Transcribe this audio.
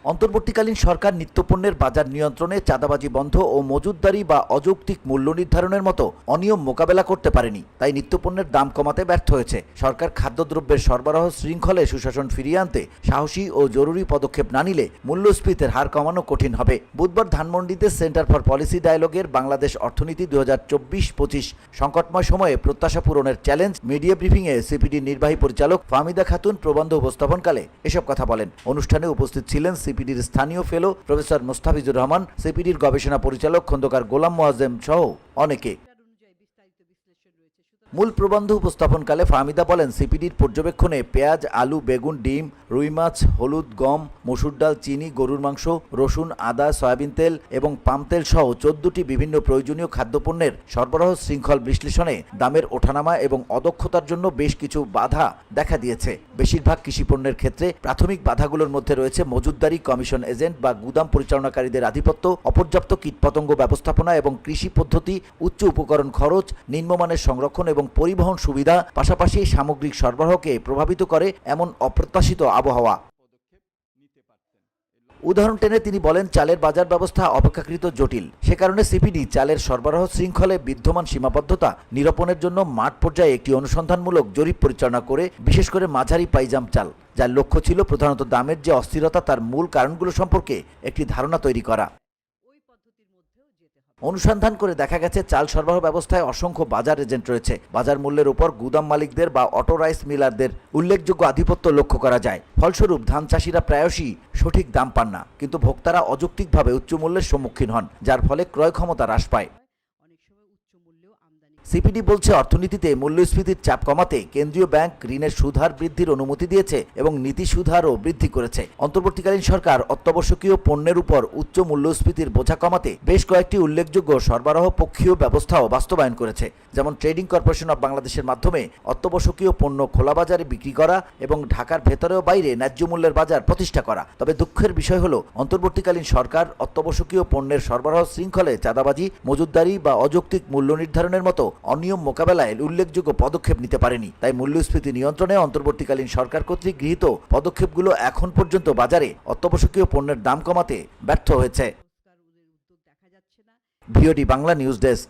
অন্তর্বর্তীকালীন সরকার নিত্যপণ্যের বাজার নিয়ন্ত্রণে চাঁদাবাজি বন্ধ ও মজুতদারি বা অযৌক্তিক মূল্য নির্ধারণের মতো অনিয়ম মোকাবেলা করতে পারেনি, তাই নিত্যপণ্যের দাম কমাতে ব্যর্থ হয়েছে। সরকার খাদ্যদ্রব্যের সরবরাহ শৃঙ্খলে সুশাসন ফিরিয়ে আনতে সাহসী ও জরুরি পদক্ষেপ না নিলে মূল্যস্ফীতির হার কমানো কঠিন হবে। বুধবার ধানমন্ডিতে সেন্টার ফর পলিসি ডায়ালগের বাংলাদেশ অর্থনীতি 2024-25 সংকটময় সময়ে প্রত্যাশা পূরণের চ্যালেঞ্জ মিডিয়া ব্রিফিংয়ে সিপিডি নির্বাহী পরিচালক ফাহমিদা খাতুন প্রবন্ধ উপস্থাপনকালে এসব কথা বলেন। অনুষ্ঠানে উপস্থিত ছিলেন সিপিডির স্থানীয় ফেলো প্রফেসর মোস্তাফিজুর রহমান, সিপিডির গবেষণা পরিচালক খন্দকার গোলাম মোয়াজ্জেম সহ অনেকে। মূল প্রবন্ধ উপস্থাপনকালে ফাহমিদা বলেন, সিপিডির পর্যবেক্ষণে পেঁয়াজ, আলু, বেগুন, ডিম, রুই মাছ, হলুদ, গম, মসুর ডাল, চিনি, গরুর মাংস, রসুন, আদা, সয়াবিন তেল এবং পাম তেল সহ 14টি বিভিন্ন প্রয়োজনীয় খাদ্যপণ্যের সরবরাহ শৃঙ্খল বিশ্লেষণে দামের ওঠানামা এবং অদক্ষতার জন্য বেশ কিছু বাধা দেখা দিয়েছে। বেশিরভাগ কৃষিপণ্যের ক্ষেত্রে প্রাথমিক বাধাগুলোর মধ্যে রয়েছে মজুতদারি, কমিশন এজেন্ট বা গুদাম পরিচালনাকারীদের আধিপত্য, অপর্যাপ্ত কীটপতঙ্গ ব্যবস্থাপনা এবং কৃষি পদ্ধতি, উচ্চ উপকরণ খরচ, নিম্নমানের সংরক্ষণ এবং পরিবহন সুবিধা, পাশাপাশি সামগ্রিক সরবরাহকে প্রভাবিত করে এমন অপ্রত্যাশিত আবহাওয়া। উদাহরণ টেনে তিনি বলেন, চালের বাজার ব্যবস্থা অপেক্ষাকৃত জটিল। সে কারণে সিপিডি চালের সরবরাহ শৃঙ্খলে বিদ্যমান সীমাবদ্ধতা নিরূপণের জন্য মাঠ পর্যায়ে একটি অনুসন্ধানমূলক জরিপ পরিচালনা করে, বিশেষ করে মাঝারি পাইজাম চাল, যার লক্ষ্য ছিল প্রধানত দামের যে অস্থিরতা তার মূল কারণগুলো সম্পর্কে একটি ধারণা তৈরি করা। অনুসন্ধান করে দেখা গেছে, চাল সরবরাহ ব্যবস্থায় অসংখ্য বাজার এজেন্ট রয়েছে। বাজার মূল্যের উপর গুদাম মালিকদের বা অটো রাইস মিলারদের উল্লেখযোগ্য আধিপত্য লক্ষ্য করা যায়। ফলস্বরূপ ধান চাষিরা প্রায়শই সঠিক দাম পান না, কিন্তু ভোক্তারা অযৌক্তিকভাবে উচ্চ মূল্যের সম্মুখীন হন, যার ফলে ক্রয় ক্ষমতা হ্রাস পায়। সিপিডি বলছে, অর্থনীতিতে মূল্যস্ফীতির চাপ কমাতে কেন্দ্রীয় ব্যাংক ঋণের সুদহার বৃদ্ধির অনুমতি দিয়েছে এবং নীতি সুদহারও বৃদ্ধি করেছে। অন্তর্বর্তীকালীন সরকার অত্যাবশ্যকীয় পণ্যের উপর উচ্চ মূল্যস্ফীতির বোঝা কমাতে বেশ কয়েকটি উল্লেখযোগ্য সরবরাহ পক্ষীয় ব্যবস্থাও বাস্তবায়ন করেছে, যেমন ট্রেডিং কর্পোরেশন অব বাংলাদেশের মাধ্যমে অত্যাবশ্যকীয় পণ্য খোলা বাজারে বিক্রি করা এবং ঢাকার ভেতরে ও বাইরে ন্যায্য মূল্যের বাজার প্রতিষ্ঠা করা। তবে দুঃখের বিষয় হলো, অন্তর্বর্তীকালীন সরকার অত্যাবশ্যকীয় পণ্যের সরবরাহ শৃঙ্খলে চাঁদাবাজি, মজুতদারি বা অযৌক্তিক মূল্য নির্ধারণের মতো অনিয়ম মোকাবেলায় উল্লেখযোগ্য পদক্ষেপ নিতে পারেনি। তাই মূল্যস্ফীতি নিয়ন্ত্রণে অন্তর্বর্তীকালীন সরকার কর্তৃক গৃহীত পদক্ষেপগুলো এখন পর্যন্ত বাজারে অত্যাবশ্যকীয় পণ্যের দাম কমাতে ব্যর্থ হয়েছে। VOD Bangla news desk.